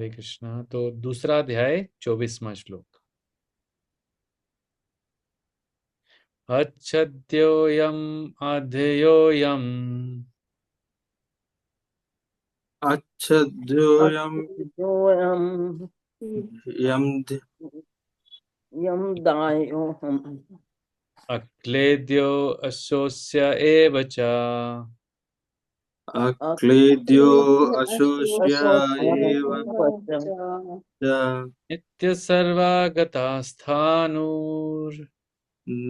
हरे कृष्णा। तो दूसरा अध्याय 24वां श्लोक। अच्छद्योऽयम् अध्ययोऽयम् अच्छद्योऽयम् जोऽयं यम् यं दायोऽहम् अक्लेद्यो अशोस्य एव च अक्लेद्यो अशोष्य एव च नित्यसर्वागतास्थाणुर्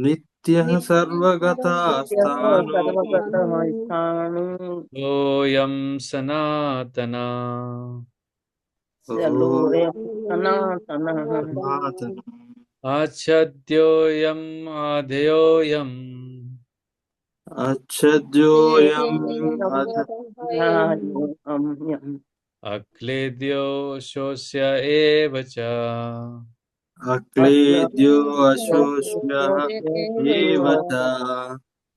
नित्यः सर्वगता स्थाणु सर्वगतः स्थाणु सोऽयं सनातना। सलोऽयं सनातनः अच्छद्योऽयम् आद्योऽयम् अच्छद्योऽयम् अथ ध्यायोऽहम् अक्लेद्यो शोष्य एव च अक्लेद्यो अशोष्य एव च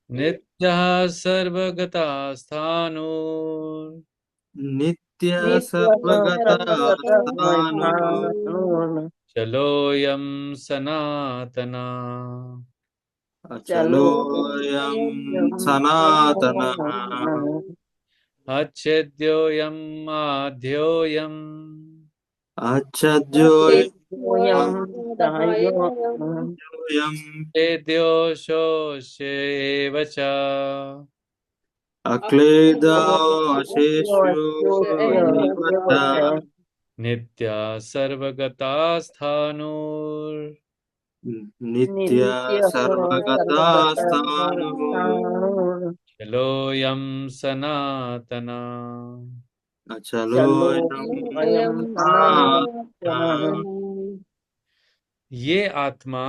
नित्यः सर्वगतास्थाणुर् नित्यः सर्वगता स्थाणु सर्वगतः चलोऽयं सनातना। अचलोऽयं सनातनः अच्छेद्योऽयम् आद्योऽयम् अच्छद्योऽयम् वेद्यो शोष्येव च अक्लेदाशेषु एव च नित्या सर्वगतास्थाणुर् नित्य सर्वगता स्थाणुः चलोऽयं सनातना। अचलोऽयं अयं सनातनः ये आत्मा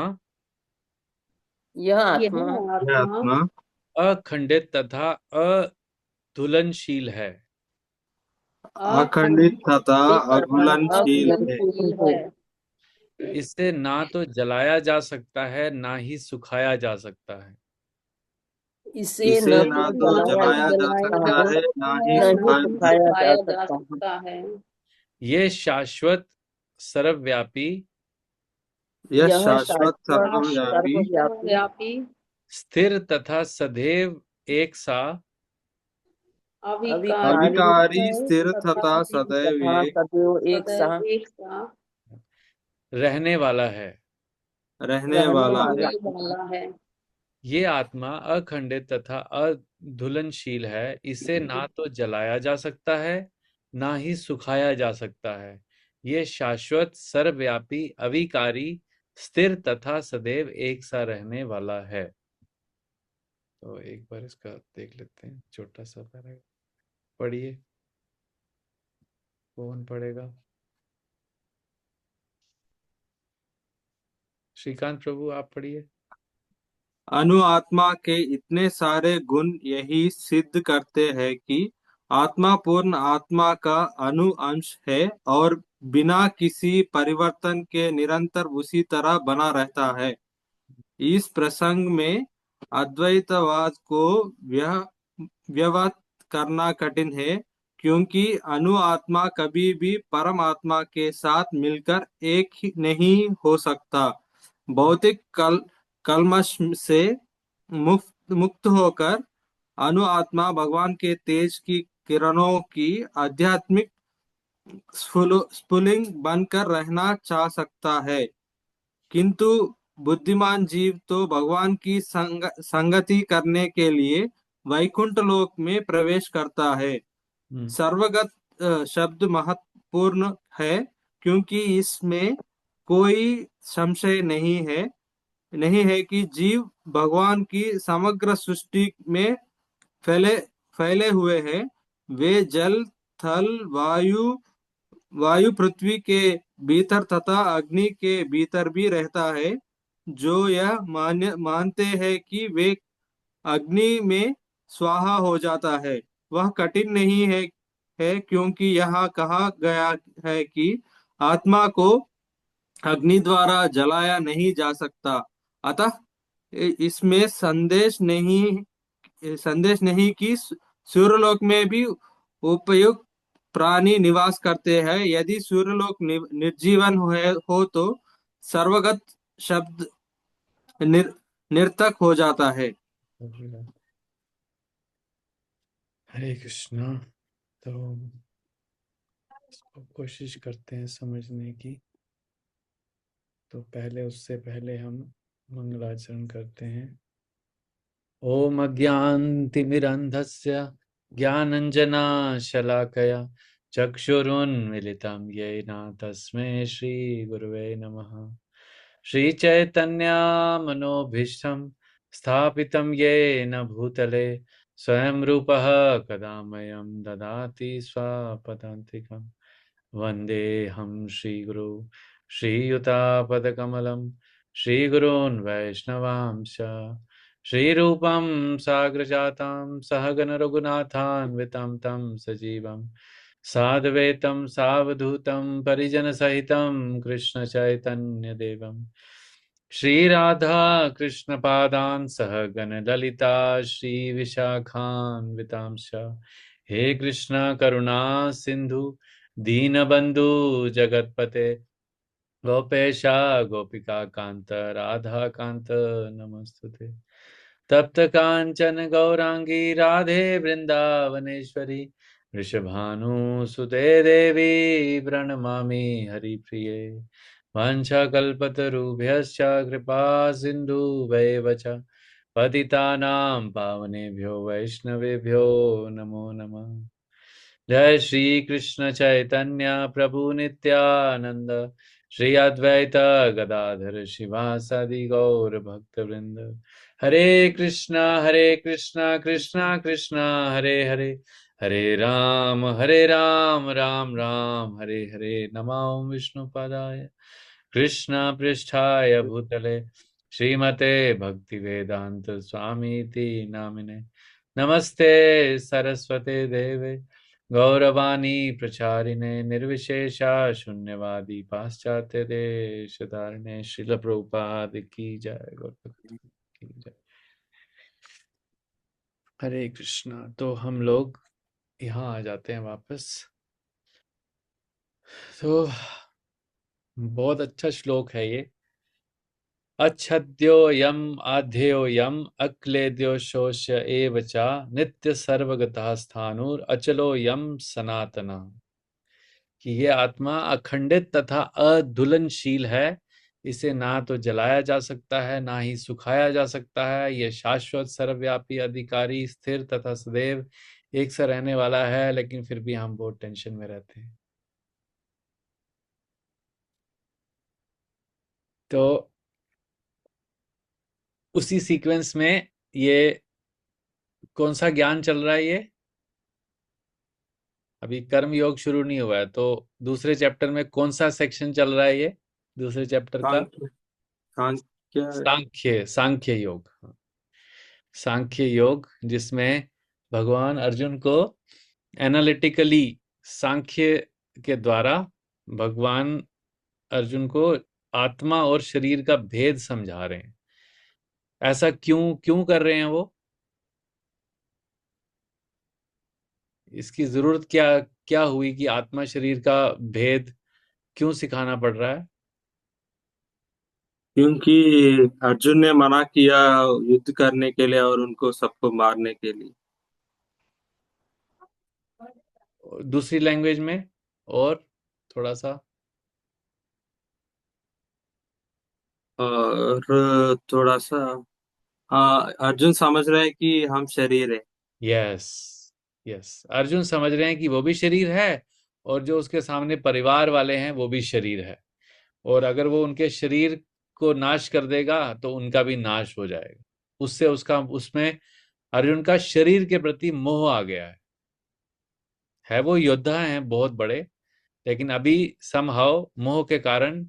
यह आत्मा यह आत्मा अखंडित तथा अतुलनशील है। अखंडित तथा अघुलनशील है। इसे ना तो जलाया जा सकता है ना ही सुखाया जा सकता है। इसे इसे न ना तो तो जलाया जलाया जा जा सकता सकता है है ना ही न ही सुखाया जा सुखाया सकता जा सकता है। ये शाश्वत सर्वव्यापी है। यह यह शाश्वत शाश्वत सर्वव्यापी सर्वव्यापी स्थिर तथा सदैव एक सा अविकारी अविकारी स्थिर तथा सदैव तथा सदैव एक सा रहने वाला है। रहने रहने वाला है। वाला है। ये आत्मा अखंडित तथा अधुलनशील है। इसे ना तो जलाया जा सकता है ना ही सुखाया जा सकता है। ये शाश्वत सर्वव्यापी अविकारी स्थिर तथा सदैव एक सा रहने वाला है। तो एक बार इसका देख लेते हैं, छोटा सा पैराग्राफ पढ़िए। कौन पढ़ेगा? श्रीकांत प्रभु आप पढ़िए। अनु आत्मा के इतने सारे गुण यही सिद्ध करते हैं कि आत्मा पूर्ण आत्मा का अनु अंश है और बिना किसी परिवर्तन के निरंतर उसी तरह बना रहता है। इस प्रसंग में अद्वैतवाद को व्यवत करना कठिन है, क्योंकि अनु आत्मा कभी भी परम आत्मा के साथ मिलकर एक ही नहीं हो सकता। भौतिक कलमश से मुक्त होकर अनु आत्मा भगवान के तेज की किरणों की आध्यात्मिक स्फुलिंग बनकर रहना चाह सकता है। किंतु बुद्धिमान जीव तो भगवान की संगति करने के लिए वैकुंठ लोक में प्रवेश करता है। सर्वगत शब्द महत्वपूर्ण है, क्योंकि इसमें कोई संशय नहीं है कि जीव भगवान की समग्र सृष्टि में फैले फैले हुए हैं। वे जल, थल, वायु पृथ्वी के भीतर तथा अग्नि के भीतर भी रहता है। जो यह मानते हैं कि वे अग्नि में स्वाहा हो जाता है, वह कठिन नहीं है, क्योंकि यहाँ कहा गया है कि आत्मा को अग्नि द्वारा जलाया नहीं जा सकता। अतः इसमें संदेश नहीं कि सूर्यलोक में भी उपयुक्त प्राणी निवास करते हैं। यदि सूर्यलोक निर्जीवन हो तो सर्वगत शब्द निरर्थक हो जाता है। हरे कृष्णा। तो इसको कोशिश करते हैं समझने की। तो पहले उससे पहले हम मंगलाचरण करते हैं। ओम अज्ञानतिमिरन्धस्य ज्ञानञ्जनशलाकया चक्षुरुन्मीलितं येन तस्मै श्रीगुरवे नमः। श्रीचैतन्यमनोभीष्टं स्थापितं येन भूतले स्वयं रूपः कदा मह्यं ददाति स्वपदान्तिकम्। वन्देऽहं श्रीगुरु श्रीयुतापदकमलं श्रीगुरून् वैष्णवांश श्रीरूपं साग्रजातं सहगण रघुनाथान्वितं तं सजीवं साद्वैतं सावधूतं परिजनसहितं कृष्णचैतन्यदेवं श्रीराधा कृष्णपादान् सहगण ललिता श्रीविशाखान्वितांश। हे कृष्ण करुणा सिंधु दीनबंधु जगतपते गोपेशा गोपिका कांत राधा कांत नमस्तुते। तप्त कांचन गौरांगी राधे वृंदावनेश्वरी वृषभानुसुते देवी प्रणमामि हरिप्रिये। वाञ्छाकल्पतरुभ्यश्च कृपा सिन्धुभैव च पतितानां पावनेभ्यो वैष्णवेभ्यो नमो नमः। जय श्री कृष्ण चैतन्य प्रभु नित्यानंद श्री अद्वैत गदाधर शिवासादि गौर भक्त वृंद। हरे कृष्णा कृष्णा कृष्णा हरे हरे हरे राम राम राम हरे हरे। नमो विष्णुपदाय कृष्ण पृष्ठाय भूतले श्रीमते भक्तिवेदांत स्वामीति नामिने। नमस्ते सरस्वते देवे गौरवाणी प्रचारिणे निर्विशेषा शून्यवादी पाश्चात्य देश धारिणे। श्रील प्रभुपाद की जय। गौर भक्त की जय। हरे कृष्णा। तो हम लोग यहाँ आ जाते हैं वापस। तो बहुत अच्छा श्लोक है ये। अच्छद्यो यम आध्ययो यम अक्लेद्यो शोष्य एव च नित्य सर्वगतः स्थाणुर अचलो यम सनातना। कि ये आत्मा अखंडित तथा अधुलनशील है। इसे ना तो जलाया जा सकता है ना ही सुखाया जा सकता है। ये शाश्वत सर्वव्यापी अधिकारी स्थिर तथा सदैव एक सा रहने वाला है। लेकिन फिर भी हम बहुत टेंशन में रहते हैं। तो उसी सीक्वेंस में ये कौन सा ज्ञान चल रहा है? ये अभी कर्म योग शुरू नहीं हुआ है। तो दूसरे चैप्टर में कौन सा सेक्शन चल रहा है? ये दूसरे चैप्टर का सांख्य सांख्य सांख्य योग। सांख्य योग जिसमें भगवान अर्जुन को एनालिटिकली सांख्य के द्वारा भगवान अर्जुन को आत्मा और शरीर का भेद समझा रहे हैं। ऐसा क्यों क्यों कर रहे हैं वो? इसकी जरूरत क्या क्या हुई कि आत्मा शरीर का भेद क्यों सिखाना पड़ रहा है? क्योंकि अर्जुन ने मना किया युद्ध करने के लिए और उनको सबको मारने के लिए। दूसरी लैंग्वेज में और थोड़ा सा और थोड़ा सा, हाँ, अर्जुन समझ रहा है कि हम शरीर है। यस यस, अर्जुन समझ रहे हैं कि वो भी शरीर है और जो उसके सामने परिवार वाले हैं वो भी शरीर है। और अगर वो उनके शरीर को नाश कर देगा तो उनका भी नाश हो जाएगा। उससे उसका उसमें अर्जुन का शरीर के प्रति मोह आ गया है। वो योद्धा हैं बहुत बड़े, लेकिन अभी समहाउ मोह के कारण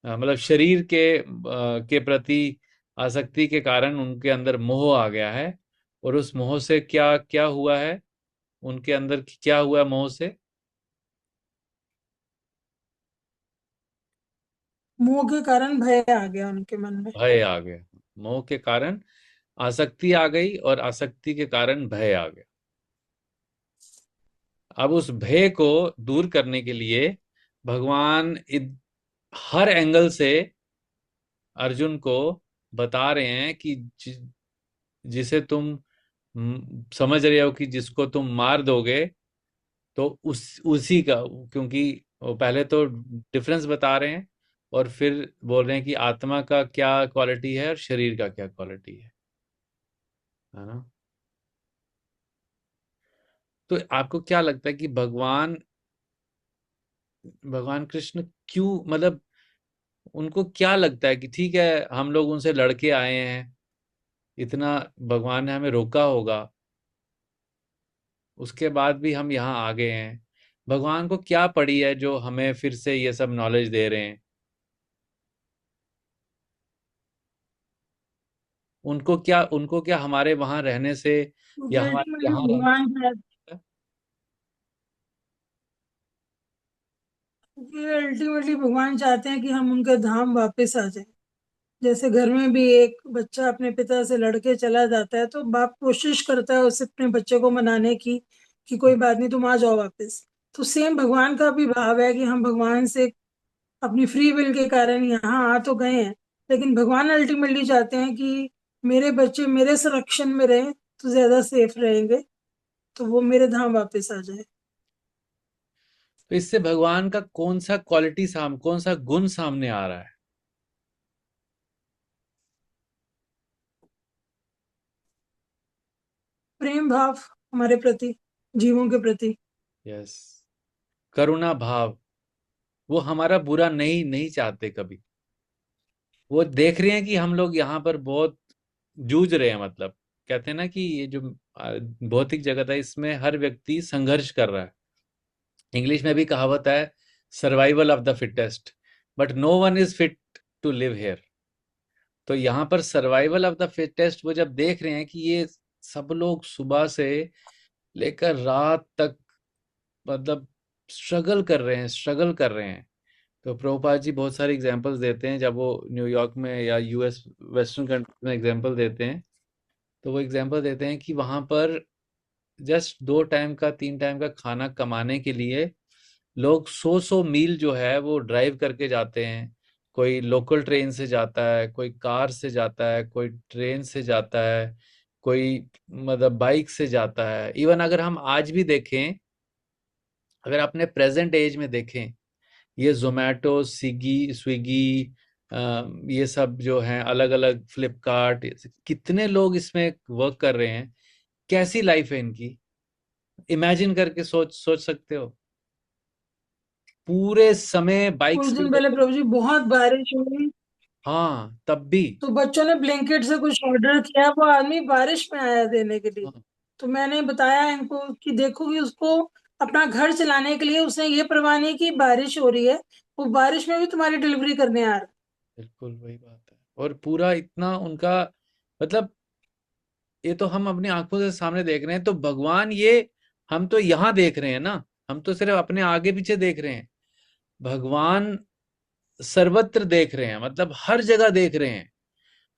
मतलब शरीर के प्रति आसक्ति के कारण उनके अंदर मोह आ गया है। और उस मोह से क्या क्या हुआ है? उनके अंदर क्या हुआ मोह से? मोह के कारण भय आ गया उनके मन में। भय आ गया। मोह के कारण आसक्ति आ गई और आसक्ति के कारण भय आ गया। अब उस भय को दूर करने के लिए भगवान हर एंगल से अर्जुन को बता रहे हैं कि जिसे तुम समझ रहे हो कि जिसको तुम मार दोगे, तो उसी का, क्योंकि वो पहले तो डिफरेंस बता रहे हैं और फिर बोल रहे हैं कि आत्मा का क्या क्वालिटी है और शरीर का क्या क्वालिटी है ना। तो आपको क्या लगता है कि भगवान भगवान कृष्ण क्यों, मतलब उनको क्या लगता है कि ठीक है हम लोग उनसे लड़के आए हैं, इतना भगवान ने हमें रोका होगा, उसके बाद भी हम यहाँ आ गए हैं, भगवान को क्या पड़ी है जो हमें फिर से ये सब नॉलेज दे रहे हैं? उनको क्या हमारे वहां रहने से क्योंकि या हमारे अल्टीमेटली यहाँ रहने भगवान से? क्योंकि अल्टीमेटली भगवान चाहते हैं कि हम उनके धाम वापस आ जाए। जैसे घर में भी एक बच्चा अपने पिता से लड़के चला जाता है तो बाप कोशिश करता है उसे अपने बच्चे को मनाने की कि कोई बात नहीं, तुम आ जाओ वापस। तो सेम भगवान का भी भाव है कि हम भगवान से अपनी फ्री विल के कारण यहाँ आ तो गए हैं, लेकिन भगवान अल्टीमेटली चाहते हैं कि मेरे बच्चे मेरे संरक्षण में रहें तो ज्यादा सेफ रहेंगे, तो वो मेरे धाम वापस आ जाए। तो इससे भगवान का कौन सा गुण सामने आ रहा है? प्रेम भाव हमारे प्रति, जीवों के प्रति। यस, करुणा भाव। वो हमारा बुरा नहीं नहीं चाहते कभी। वो देख रहे हैं कि हम लोग यहाँ पर बहुत जूझ रहे हैं, मतलब कहते हैं ना कि ये जो भौतिक जगत है इसमें हर व्यक्ति संघर्ष कर रहा है। इंग्लिश में भी कहावत है, survival of the fittest, but no one is fit to live here. तो यहाँ पर सर्वाइवल ऑफ द फिटेस्ट वो जब देख रहे हैं कि ये सब लोग सुबह से लेकर रात तक, मतलब स्ट्रगल कर रहे हैं। तो प्रभुपाद जी बहुत सारी एग्जांपल्स देते हैं, जब वो न्यूयॉर्क में या यूएस वेस्टर्न कंट्री में एग्जांपल देते हैं, तो वो एग्जांपल देते हैं कि वहां पर जस्ट 2 टाइम का 3 टाइम का खाना कमाने के लिए लोग 100 100 मील जो है वो ड्राइव करके जाते हैं। कोई लोकल ट्रेन से जाता है, कोई कार से जाता है, कोई ट्रेन से जाता है, कोई मतलब बाइक से जाता है। इवन अगर हम आज भी देखें, अगर अपने प्रेजेंट एज में देखें, ये जोमेटो, स्विगी स्विगी, ये सब जो हैं अलग अलग, फ्लिपकार्ट, कितने लोग इसमें वर्क कर रहे हैं। कैसी लाइफ है इनकी, इमेजिन करके सोच सोच सकते हो? पूरे समय कुछ बाइक्स पे दिन पहले प्रभु जी बहुत बारिश हुई, हाँ तब भी। तो बच्चों ने ब्लैंकेट से कुछ ऑर्डर किया, वो आदमी बारिश में आया देने के लिए। हाँ, तो मैंने बताया इनको कि देखो कि उसको अपना घर चलाने के लिए उसने ये परवाह नहीं की बारिश हो रही है, वो बारिश में भी तुम्हारी डिलीवरी करने आ रहा है। बिल्कुल वही बात है। और पूरा इतना उनका, मतलब ये तो हम अपनी आंखों से सामने देख रहे हैं, तो भगवान ये हम तो यहाँ देख रहे हैं ना, हम तो सिर्फ अपने आगे पीछे देख रहे हैं। भगवान सर्वत्र देख रहे हैं, मतलब हर जगह देख रहे हैं।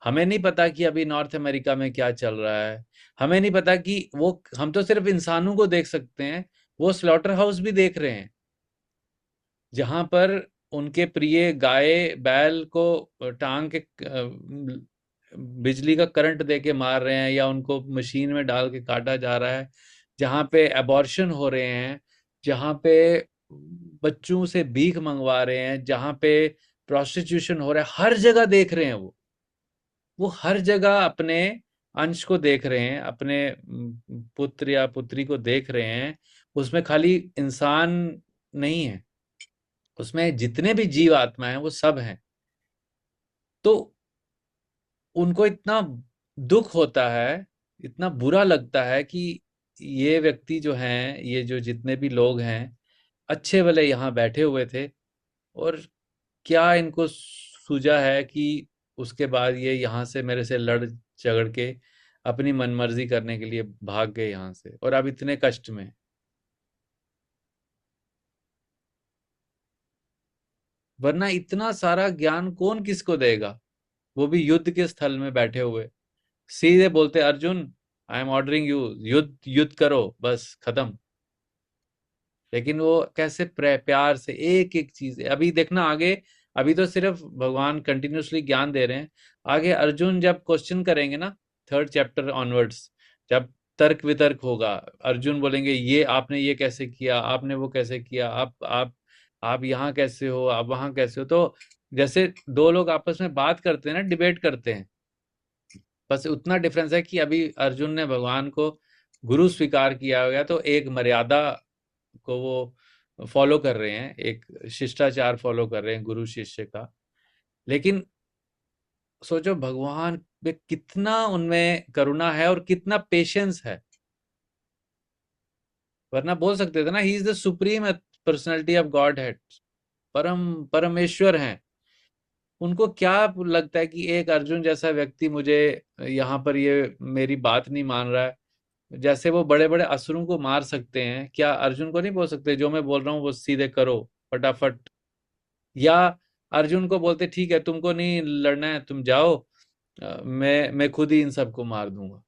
हमें नहीं पता कि अभी नॉर्थ अमेरिका में क्या चल रहा है, हमें नहीं पता कि वो, हम तो सिर्फ इंसानों को देख सकते हैं, वो स्लॉटर हाउस भी देख रहे हैं जहां पर उनके प्रिय गाय बैल को टांग के बिजली का करंट दे के मार रहे हैं, या उनको मशीन में डाल के काटा जा रहा है, जहां पे अबॉर्शन हो रहे हैं, जहां पे बच्चों से भीख मंगवा रहे हैं, जहां पे प्रोस्टिट्यूशन हो रहा है, हर जगह देख रहे हैं वो हर जगह अपने अंश को देख रहे हैं, अपने पुत्र या पुत्री को देख रहे हैं। उसमें खाली इंसान नहीं है, उसमें जितने भी जीव आत्मा हैं वो सब हैं। तो उनको इतना दुख होता है, इतना बुरा लगता है कि ये व्यक्ति जो हैं, ये जो जितने भी लोग हैं, अच्छे भले यहाँ बैठे हुए थे, और क्या इनको सूझा है कि उसके बाद ये यहाँ से मेरे से लड़ झगड़ के अपनी मनमर्जी करने के लिए भाग गए यहाँ से, और अब इतने कष्ट में। वरना इतना सारा ज्ञान कौन किसको देगा, वो भी युद्ध के स्थल में बैठे हुए। सीधे बोलते, Arjun I am ordering you, युद्ध युद्ध करो, बस खत्म। लेकिन वो कैसे प्यार से एक एक चीज, अभी देखना आगे, अभी तो सिर्फ भगवान कंटिन्यूअसली ज्ञान दे रहे हैं। आगे अर्जुन जब क्वेश्चन करेंगे ना, थर्ड चैप्टर ऑनवर्ड्स, जब तर्क वितर्क होगा, अर्जुन बोलेंगे ये आपने ये कैसे किया, आपने वो कैसे किया, आप यहाँ कैसे हो, आप वहां कैसे हो। तो जैसे दो लोग आपस में बात करते हैं ना, डिबेट करते हैं, बस उतना डिफरेंस है कि अभी अर्जुन ने भगवान को गुरु स्वीकार किया हो गया, तो एक मर्यादा को वो फॉलो कर रहे हैं, एक शिष्टाचार फॉलो कर रहे हैं गुरु शिष्य का। लेकिन सोचो भगवान में कितना उनमें करुणा है और कितना पेशेंस है, वरना बोल सकते थे ना he is the supreme personality of God head, परमेश्वर हैं। उनको क्या लगता है कि एक अर्जुन जैसा व्यक्ति मुझे यहाँ पर ये मेरी बात नहीं मान रहा है। जैसे वो बड़े बड़े असुरों को मार सकते हैं, क्या अर्जुन को नहीं बोल सकते जो मैं बोल रहा हूँ वो सीधे करो फटाफट? या अर्जुन को बोलते ठीक है तुमको नहीं लड़ना है तुम जाओ, मैं खुद ही इन सबको मार दूंगा,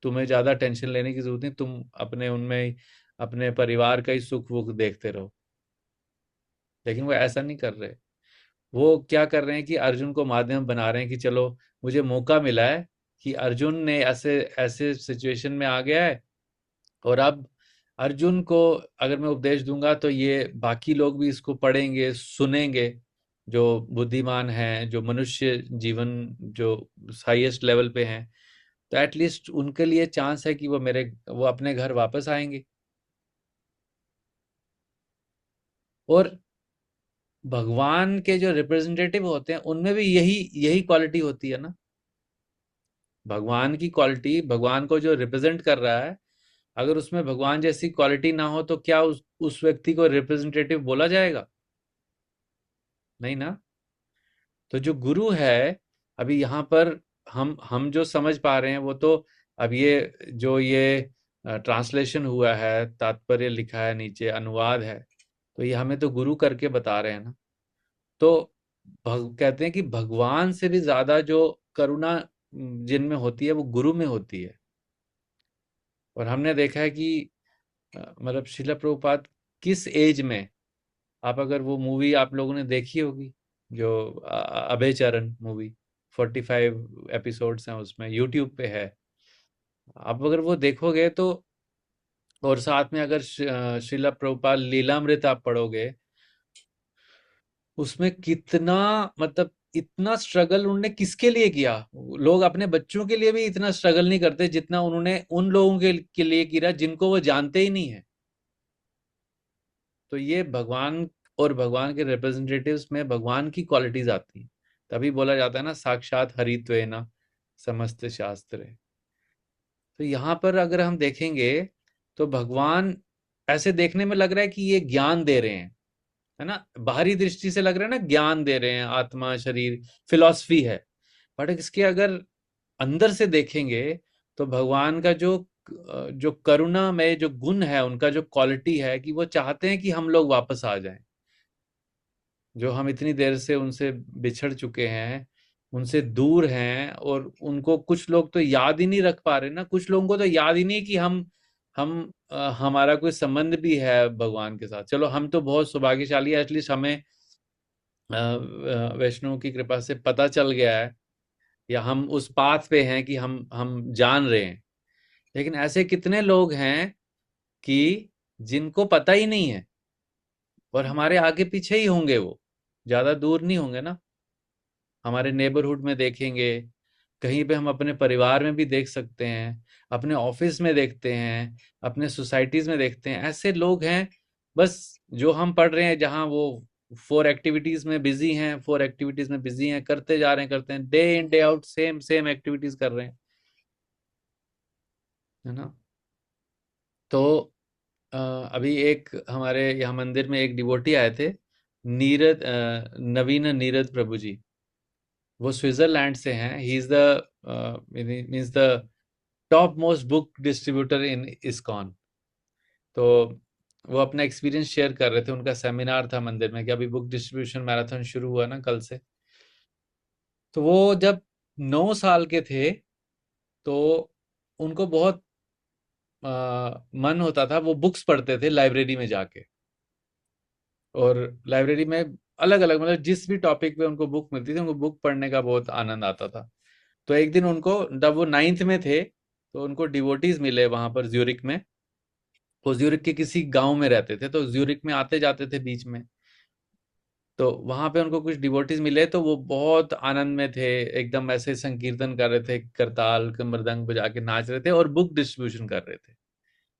तुम्हें ज्यादा टेंशन लेने की जरूरत नहीं, तुम अपने उनमें ही अपने परिवार का ही सुख वुख देखते रहो। लेकिन वो ऐसा नहीं कर रहे। वो क्या कर रहे हैं कि अर्जुन को माध्यम बना रहे हैं कि चलो मुझे मौका मिला है कि अर्जुन ने ऐसे ऐसे सिचुएशन में आ गया है, और अब अर्जुन को अगर मैं उपदेश दूंगा तो ये बाकी लोग भी इसको पढ़ेंगे सुनेंगे, जो बुद्धिमान हैं, जो मनुष्य जीवन जो हाईएस्ट लेवल पे हैं, तो एटलीस्ट उनके लिए चांस है कि वो अपने घर वापस आएंगे। और भगवान के जो रिप्रेजेंटेटिव होते हैं उनमें भी यही यही क्वालिटी होती है ना। भगवान की क्वालिटी, भगवान को जो रिप्रेजेंट कर रहा है, अगर उसमें भगवान जैसी क्वालिटी ना हो तो क्या उस व्यक्ति को रिप्रेजेंटेटिव बोला जाएगा? नहीं ना। तो जो गुरु है, अभी यहाँ पर हम जो समझ पा रहे हैं वो तो, अब ये ट्रांसलेशन हुआ है, तात्पर्य लिखा है नीचे, अनुवाद है, तो ये हमें तो गुरु करके बता रहे हैं ना। तो कहते हैं कि भगवान से भी ज्यादा जो करुणा जिनमें होती है वो गुरु में होती है। और हमने देखा है कि मतलब शिला प्रभुपाद किस एज में, आप अगर वो मूवी आप लोगों ने देखी होगी, जो अभय चरण मूवी, 45 एपिसोड्स हैं उसमें, यूट्यूब पे है, आप अगर वो देखोगे तो, और साथ में अगर शिला प्रभुपाद लीलामृत आप पढ़ोगे, उसमें कितना, मतलब इतना स्ट्रगल उन्होंने किसके लिए किया। लोग अपने बच्चों के लिए भी इतना स्ट्रगल नहीं करते जितना उन्होंने उन लोगों के लिए किया जिनको वो जानते ही नहीं है। तो ये भगवान और भगवान के रिप्रेजेंटेटिव्स में भगवान की क्वालिटीज आती हैं, तभी बोला जाता है ना साक्षात हरित्वेन समस्त शास्त्र। तो यहाँ पर अगर हम देखेंगे तो भगवान ऐसे देखने में लग रहा है कि ये ज्ञान दे रहे हैं, है ना, बाहरी दृष्टि से लग रहा है ना ज्ञान दे रहे हैं, आत्मा शरीर फिलॉसफी है। बट इसके अगर अंदर से देखेंगे तो भगवान का जो करुणा में जो गुण है, उनका जो क्वालिटी है कि वो चाहते हैं कि हम लोग वापस आ जाएं, जो हम इतनी देर से उनसे बिछड़ चुके हैं, उनसे दूर हैं, और उनको कुछ लोग तो याद ही नहीं रख पा रहे ना, कुछ लोगों को तो याद ही नहीं कि हमारा कोई संबंध भी है भगवान के साथ। चलो हम तो बहुत सौभाग्यशाली है, एटलीस्ट हमें वैष्णव की कृपा से पता चल गया है, या हम उस पाथ पे हैं कि हम जान रहे हैं। लेकिन ऐसे कितने लोग हैं कि जिनको पता ही नहीं है, और हमारे आगे पीछे ही होंगे, वो ज्यादा दूर नहीं होंगे ना। हमारे नेबरहुड में देखेंगे, कहीं पे हम अपने परिवार में भी देख सकते हैं, अपने ऑफिस में देखते हैं, अपने सोसाइटीज में देखते हैं, ऐसे लोग हैं। बस जो हम पढ़ रहे हैं जहाँ वो 4 एक्टिविटीज में बिजी हैं, 4 एक्टिविटीज में बिजी हैं, करते जा रहे हैं, करते हैं, day in day out same same activities कर रहे हैं, है ना। तो अभी एक हमारे यहाँ मंदिर में एक डिवोटी आए थे, नवीन नीरद प्रभु जी। वो स्विट्जरलैंड से हैं। He is the means the top most book distributor in ISKCON. तो वो अपना एक्सपीरियंस शेयर कर रहे थे, उनका सेमिनार था मंदिर में कि अभी बुक डिस्ट्रीब्यूशन मैराथन शुरू हुआ ना कल से। तो वो जब 9 साल के थे तो उनको बहुत मन होता था वो बुक्स पढ़ते थे लाइब्रेरी में जाके। और लाइब्रेरी में अलग अलग, मतलब जिस भी टॉपिक पे उनको बुक मिलती थी उनको बुक पढ़ने का बहुत आनंद आता था। तो एक दिन उनको, जब वो 9th में थे, तो उनको डिवोटीज मिले वहां पर ज्यूरिक में। वो ज्यूरिक के किसी गांव में रहते थे, तो ज्यूरिक में आते जाते थे बीच में। तो वहां पे उनको कुछ डिवोटीज मिले, तो वो बहुत आनंद में थे, एकदम ऐसे संकीर्तन कर रहे थे, करताल के मृदंग बजा के नाच रहे थे और बुक डिस्ट्रीब्यूशन कर रहे थे।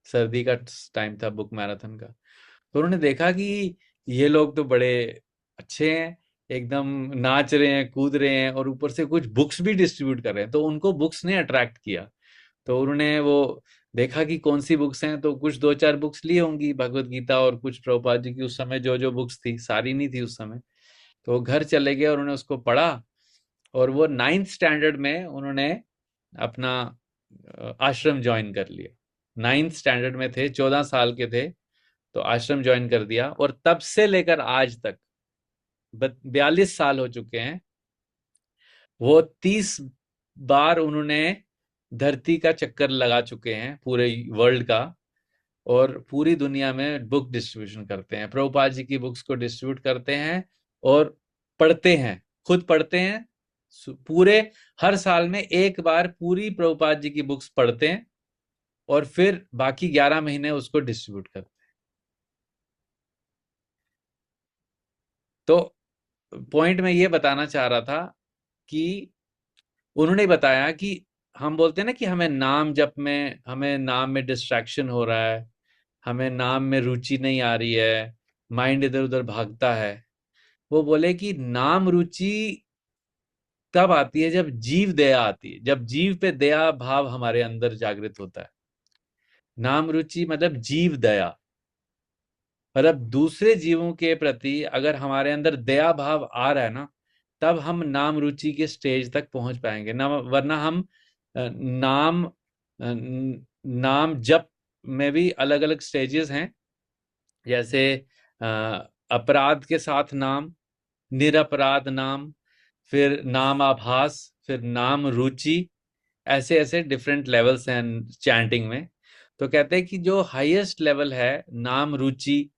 सर्दी का टाइम था, बुक मैराथन का। तो उन्होंने देखा कि ये लोग तो बड़े अच्छे हैं, एकदम नाच रहे हैं, कूद रहे हैं, और ऊपर से कुछ बुक्स भी डिस्ट्रीब्यूट कर रहे हैं। तो उनको बुक्स ने अट्रैक्ट किया। तो उन्होंने वो देखा कि कौन सी बुक्स हैं, तो कुछ 2-4 बुक्स ली होंगी, भगवत गीता और कुछ प्रभुपाद जी की उस समय जो जो बुक्स थी, सारी नहीं थी उस समय। तो वो घर चले गए और उन्होंने उसको पढ़ा। और वो 9th स्टैंडर्ड में उन्होंने अपना आश्रम ज्वाइन कर लिया। 9th स्टैंडर्ड में थे, 14 साल के थे, तो आश्रम ज्वाइन कर दिया। और तब से लेकर आज तक 42 साल हो चुके हैं। वो 30 बार उन्होंने धरती का चक्कर लगा चुके हैं, पूरे वर्ल्ड का। और पूरी दुनिया में बुक डिस्ट्रीब्यूशन करते हैं, प्रभुपाद जी की बुक्स को डिस्ट्रीब्यूट करते हैं और पढ़ते हैं, खुद पढ़ते हैं। पूरे हर साल में एक बार पूरी प्रभुपाद जी की बुक्स पढ़ते हैं और फिर बाकी 11 महीने उसको डिस्ट्रीब्यूट करते हैं। तो पॉइंट मैं ये बताना चाह रहा था कि उन्होंने बताया कि हम बोलते हैं ना कि हमें नाम में डिस्ट्रैक्शन हो रहा है, हमें नाम में रुचि नहीं आ रही है, माइंड इधर उधर भागता है। वो बोले कि नाम रुचि तब आती है जब जीव दया आती है, जब जीव पे दया भाव हमारे अंदर जागृत होता है। नाम रुचि मतलब जीव दया, मतलब दूसरे जीवों के प्रति अगर हमारे अंदर दया भाव आ रहा है ना, तब हम नाम रुचि के स्टेज तक पहुंच पाएंगे ना। वरना हम नाम नाम जप में भी अलग अलग स्टेजेस हैं। जैसे अ, अपराध के साथ नाम, निरपराध नाम, फिर नाम आभास, फिर नाम रुचि, ऐसे ऐसे डिफरेंट लेवल्स हैं चैंटिंग में। तो कहते हैं कि जो हाईएस्ट लेवल है नाम रुचि,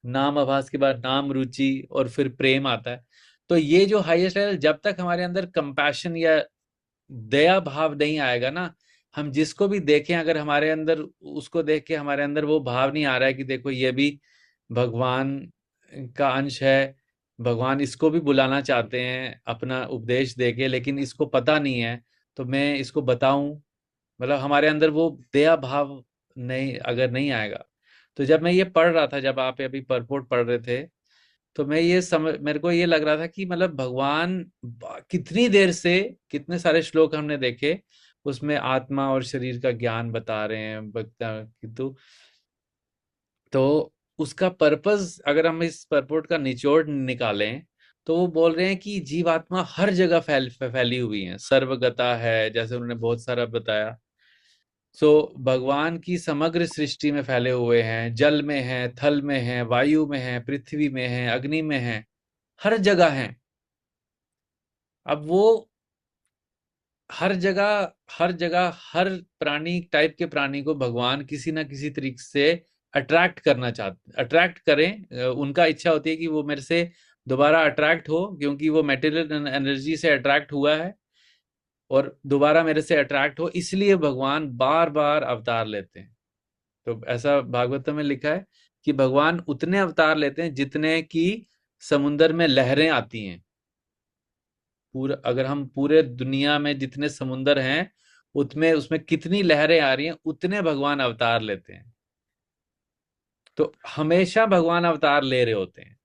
नाम आभास के बाद नाम रुचि और फिर प्रेम आता है। तो ये जो हाईएस्ट लेवल, जब तक हमारे अंदर कंपैशन या दया भाव नहीं आएगा ना, हम जिसको भी देखें, अगर हमारे अंदर उसको देख के हमारे अंदर वो भाव नहीं आ रहा है कि देखो ये भी भगवान का अंश है, भगवान इसको भी बुलाना चाहते हैं अपना उपदेश देके, लेकिन इसको पता नहीं है, तो मैं इसको बताऊं, मतलब हमारे अंदर वो दया भाव नहीं, अगर नहीं आएगा। तो जब मैं ये पढ़ रहा था, जब आप अभी परपोर्ट पढ़ रहे थे, तो मेरे को ये लग रहा था कि मतलब भगवान कितनी देर से, कितने सारे श्लोक हमने देखे, उसमें आत्मा और शरीर का ज्ञान बता रहे हैं तो उसका पर्पस, अगर हम इस परपोर्ट का निचोड़ निकालें, तो वो बोल रहे हैं कि जीवात्मा हर जगह फैली हुई है, सर्वगता है, जैसे उन्होंने बहुत सारा बताया। सो भगवान की समग्र सृष्टि में फैले हुए हैं, जल में है, थल में है, वायु में है, पृथ्वी में है, अग्नि में है, हर जगह है। अब वो हर जगह, हर जगह, हर प्राणी, टाइप के प्राणी को भगवान किसी ना किसी तरीके से अट्रैक्ट करना चाहते, अट्रैक्ट करें। उनका इच्छा होती है कि वो मेरे से दोबारा अट्रैक्ट हो, क्योंकि वो मेटेरियल एनर्जी से अट्रैक्ट हुआ है और दोबारा मेरे से अट्रैक्ट हो, इसलिए भगवान बार बार अवतार लेते हैं। तो ऐसा भागवत में लिखा है कि भगवान उतने अवतार लेते हैं जितने की समुन्दर में लहरें आती हैं। पूरा, अगर हम पूरे दुनिया में जितने समुंदर हैं, उतने उसमें कितनी लहरें आ रही हैं, उतने भगवान अवतार लेते हैं। तो हमेशा भगवान अवतार ले रहे होते हैं,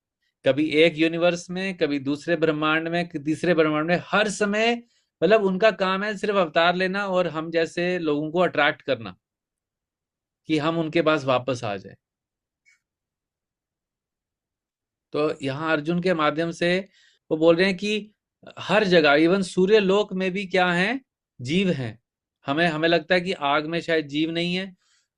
कभी एक यूनिवर्स में, कभी दूसरे ब्रह्मांड में, तीसरे ब्रह्मांड में, हर समय। मतलब उनका काम है सिर्फ अवतार लेना और हम जैसे लोगों को अट्रैक्ट करना कि हम उनके पास वापस आ जाए। तो यहाँ अर्जुन के माध्यम से वो बोल रहे हैं कि हर जगह, इवन सूर्य लोक में भी क्या है, जीव हैं। हमें हमें लगता है कि आग में शायद जीव नहीं है,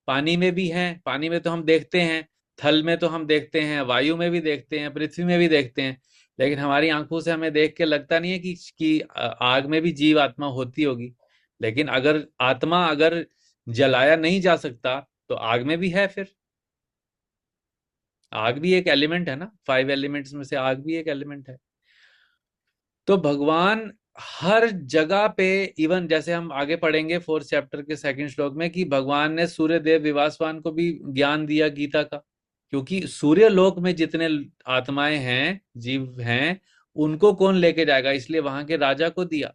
पानी में भी है, पानी में तो हम देखते हैं, थल में तो हम देखते हैं, वायु में भी देखते हैं, पृथ्वी में भी देखते हैं। लेकिन हमारी आंखों से हमें देख के लगता नहीं है कि आग में भी जीव आत्मा होती होगी। लेकिन अगर आत्मा, अगर जलाया नहीं जा सकता तो आग में भी है फिर। आग भी एक एलिमेंट है ना, 5 एलिमेंट्स में से आग भी एक एलिमेंट है। तो भगवान हर जगह पे, इवन जैसे हम आगे पढ़ेंगे 4th चैप्टर के 2nd श्लोक में, कि भगवान ने सूर्य देव विवासवान को भी ज्ञान दिया गीता का, क्योंकि सूर्य लोक में जितने आत्माएं हैं, जीव हैं, उनको कौन लेके जाएगा, इसलिए वहां के राजा को दिया।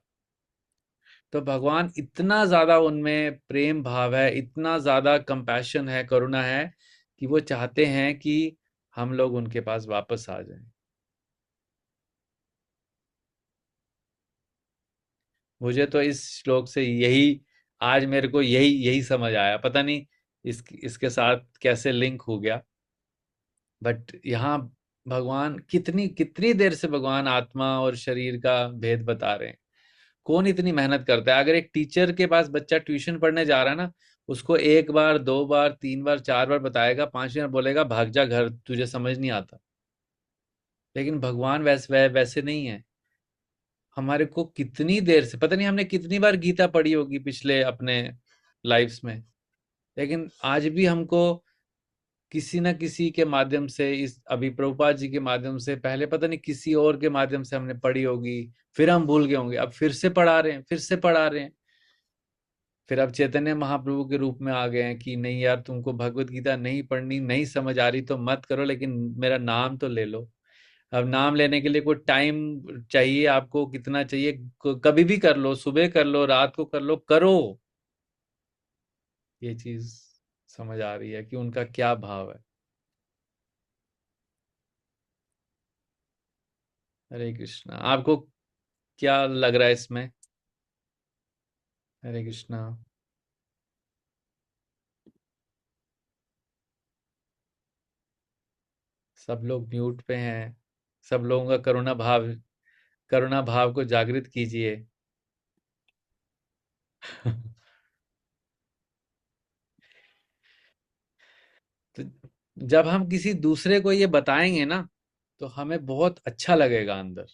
तो भगवान इतना ज्यादा उनमें प्रेम भाव है, इतना ज्यादा कंपैशन है, करुणा है, कि वो चाहते हैं कि हम लोग उनके पास वापस आ जाएं। मुझे तो इस श्लोक से यही, आज मेरे को यही यही समझ आया, पता नहीं इसके साथ कैसे लिंक हो गया। बट यहाँ भगवान कितनी कितनी देर से भगवान आत्मा और शरीर का भेद बता रहे हैं। कौन इतनी मेहनत करता है? अगर एक टीचर के पास बच्चा ट्यूशन पढ़ने जा रहा है ना, उसको 1 बार 2 बार 3 बार 4 बार बताएगा, 5वीं बार बोलेगा भाग जा घर, तुझे समझ नहीं आता। लेकिन भगवान वैसे नहीं है। हमारे को कितनी देर से, पता नहीं हमने कितनी बार गीता पढ़ी होगी पिछले अपने लाइफ्स में, लेकिन आज भी हमको किसी न किसी के माध्यम से, इस अभी प्रभुपाद जी के माध्यम से, पहले पता नहीं किसी और के माध्यम से हमने पढ़ी होगी, फिर हम भूल गए होंगे, अब फिर से पढ़ा रहे हैं, फिर से पढ़ा रहे हैं। फिर अब चैतन्य महाप्रभु के रूप में आ गए हैं कि नहीं यार, तुमको भगवत गीता नहीं पढ़नी, नहीं समझ आ रही तो मत करो, लेकिन मेरा नाम तो ले लो। अब नाम लेने के लिए कोई टाइम चाहिए आपको, कितना चाहिए, कभी भी कर लो, सुबह कर लो, रात को कर लो, करो। ये चीज समझ आ रही है कि उनका क्या भाव है। हरे कृष्णा। आपको क्या लग रहा है इसमें? हरे कृष्णा। सब लोग म्यूट पे हैं। सब लोगों का करुणा भाव को जागृत कीजिए। तो जब हम किसी दूसरे को ये बताएंगे ना, तो हमें बहुत अच्छा लगेगा अंदर,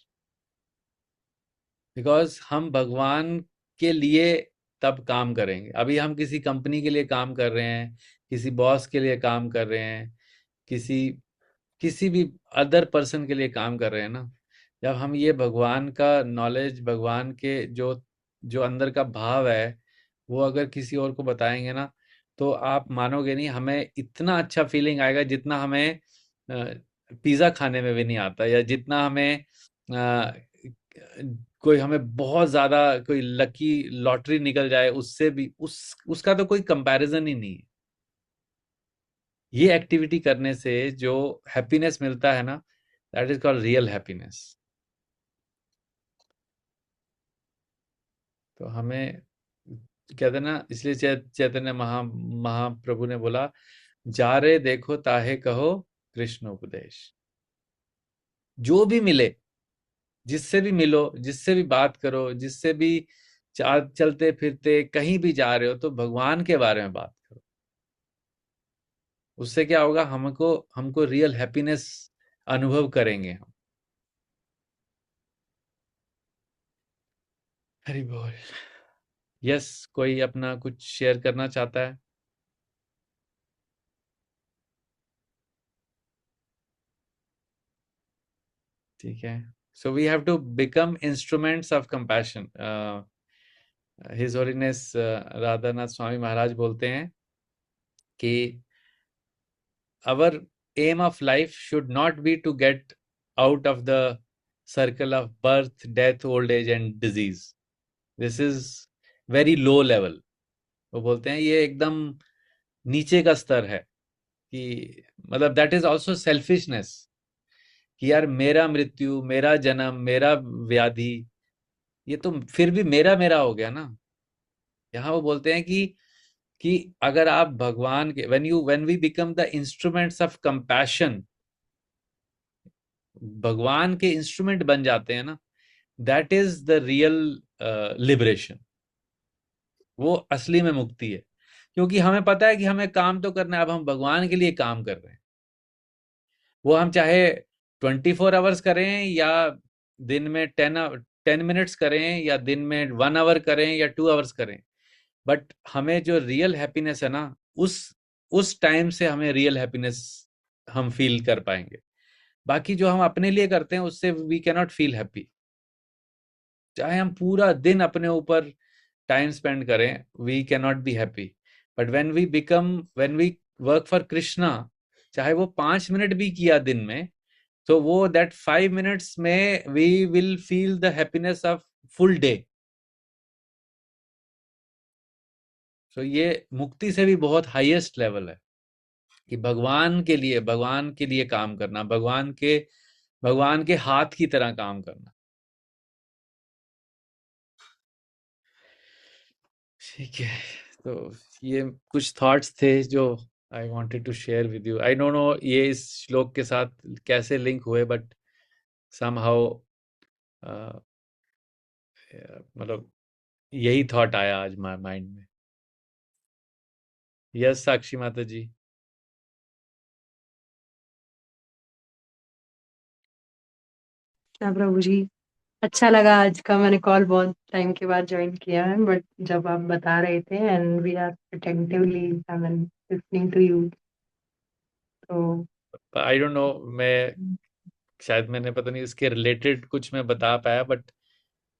बिकॉज हम भगवान के लिए तब काम करेंगे। अभी हम किसी कंपनी के लिए काम कर रहे हैं, किसी बॉस के लिए काम कर रहे हैं, किसी किसी भी अदर पर्सन के लिए काम कर रहे हैं ना, जब हम ये भगवान का नॉलेज, भगवान के जो जो अंदर का भाव है, वो अगर किसी और को बताएंगे ना, तो आप मानोगे नहीं, हमें इतना अच्छा फीलिंग आएगा जितना हमें पिज्ज़ा खाने में भी नहीं आता, या जितना हमें कोई हमें बहुत ज्यादा कोई लकी लॉटरी निकल जाए, उससे भी उसका तो कोई कंपैरिजन ही नहीं है। ये एक्टिविटी करने से जो हैप्पीनेस मिलता है ना, that is called real happiness. तो हमें कहते हैं ना, इसलिए चैतन्य महाप्रभु ने बोला, जा रे देखो ताहे कहो कृष्ण उपदेश। जो भी मिले, जिससे भी मिलो, जिससे भी बात करो, जिससे भी चलते फिरते कहीं भी जा रहे हो, तो भगवान के बारे में बात करो। उससे क्या होगा, हमको हमको रियल हैप्पीनेस अनुभव करेंगे हम। हरि बोल। यस, कोई अपना कुछ शेयर करना चाहता है? ठीक है। So we have to become instruments of compassion. His holiness Radhanath Swami Maharaj बोलते हैं कि our aim of life should not be to get out of the circle of birth, death, old age and disease. This is very low level. वो बोलते हैं ये एकदम नीचे का स्तर है, कि मतलब दैट इज ऑल्सो सेल्फिशनेस, कि यार मेरा मृत्यु, मेरा जन्म, मेरा व्याधि, ये तो फिर भी मेरा मेरा हो गया ना। यहाँ वो बोलते हैं कि अगर आप भगवान के, when we become the instruments of compassion, भगवान के इंस्ट्रूमेंट बन जाते हैं ना, that is the real liberation. वो असली में मुक्ति है, क्योंकि हमें पता है कि हमें काम तो करना है, अब हम भगवान के लिए काम कर रहे हैं। वो हम चाहे 24 आवर्स करें, या दिन में 10 मिनट्स करें, या दिन में 1 आवर करें, या 2 आवर्स करें, बट हमें जो रियल हैप्पीनेस है ना, उस टाइम से हमें रियल हैप्पीनेस हम फील कर पाएंगे। बाकी जो हम अपने लिए करते हैं उससे we can not feel happy. चाहे हम पूरा दिन अपने ऊपर टाइम स्पेंड करें, we can not be happy. But when we work for Krishna, चाहे वो 5 मिनट भी किया दिन में, तो वो दैट 5 मिनट्स में we will feel the happiness of full day. तो ये मुक्ति से भी बहुत हाईएस्ट लेवल है कि भगवान के लिए काम करना, भगवान के हाथ की तरह काम करना। ठीक है, तो ये कुछ थॉट्स थे जो I wanted to share with you. I don't know ये इस श्लोक के साथ कैसे लिंक हुए, बट समहाउ मतलब यही थॉट आया आज माइंड में। यस साक्षी माता जी। हाँ प्रभु जी, अच्छा लगा आज का। मैंने कॉल बहुत टाइम के बाद ज्वाइन किया है, बट जब आप बता रहे थे and we are attentively I mean listening to you, तो आई डोंट नो, मैं शायद मैंने पता नहीं इसके रिलेटेड कुछ मैं बता पाया, बट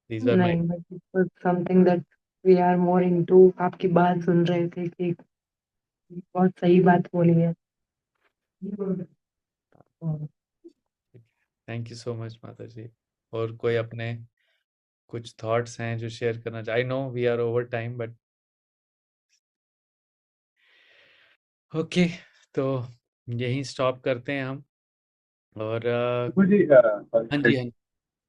दीज आर माय। नहीं, but it was something that we are more into. आपकी बात सुन रहे थे कि बहुत सही बात बोली है। थैंक यू सो मच माता जी। और कोई अपने कुछ थॉट्स हैं जो शेयर करना चाहे? I know we are over time, but okay, तो यहीं स्टॉप करते हैं हम। और प्रभु जी हाँ जी, हाँ जी,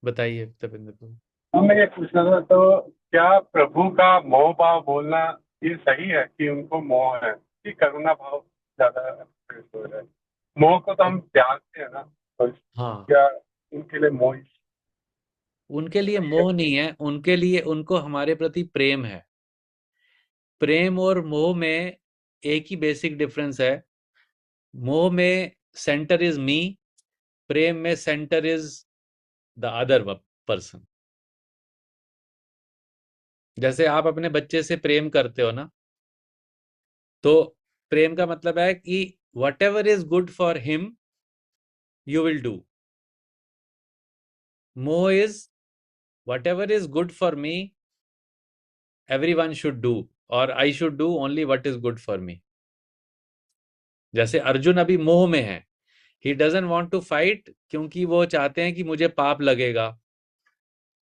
बताइए तपेंद्र प्रभु। हम मैं ये पूछना था, तो क्या प्रभु का मोह भाव बोलना ये सही है कि उनको मोह है कि करुणा भाव ज्यादा प्रयुक्त हो रहा है? मोह को तो हम जानते हैं ना, तो हाँ, क्या उनके लिए मोह उनके लिए सही है? मोह नहीं है, उनके लिए उनको हमारे प्रति प्रेम है। प्रेम और मोह में एक ही बेसिक डिफरेंस है। मोह में सेंटर इज मी, प्रेम में centre is the other person. जैसे आप अपने बच्चे से प्रेम करते हो ना, तो प्रेम का मतलब है कि whatever is good for him you will do. मोह is whatever is good for me everyone should do, और I should do only what is good for me. जैसे अर्जुन अभी मोह में है, he doesn't want to fight क्योंकि वो चाहते हैं कि मुझे पाप लगेगा।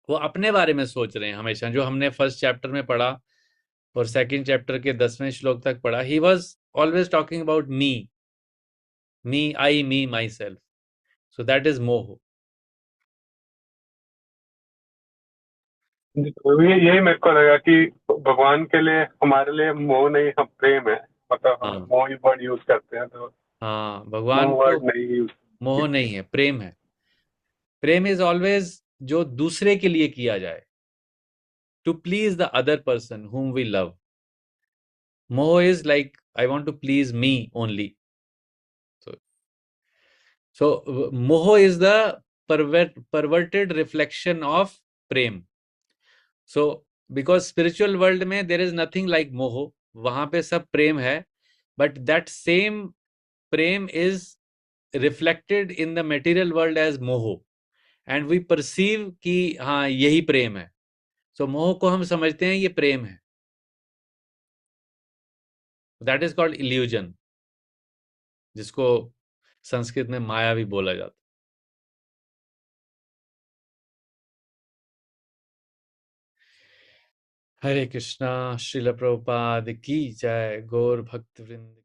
वो अपने बारे में सोच रहे हैं हमेशा, जो हमने फर्स्ट चैप्टर में पढ़ा और सेकंड चैप्टर के 10वें श्लोक तक पढ़ा। He was always talking about me, me I me my self. So that is मोह। तो यही मेरे को लगा कि भगवान के लिए हमारे लिए मोह नहीं, हम प्रेम है। मतलब हम हाँ, मोह ही वर्ड यूज करते हैं, तो हाँ, मोह भगवान को वर्ड नहीं यूज। मोह नहीं है, प्रेम है। प्रेम इज ऑलवेज जो दूसरे के लिए किया जाए, to please the other person whom we love. मोह is like I want to please me only. So moho is the perverted reflection of prem. So because spiritual world में there is nothing like moho, वहां पे सब प्रेम है, but that same prem is reflected in the material world as moho, and we perceive कि हाँ यही प्रेम है। So मोह को हम समझते हैं ये प्रेम है। That is called illusion, जिसको संस्कृत में माया भी बोला जाता है। हरे कृष्णा। श्रील प्रभुपाद की जय। गौर भक्त वृंद।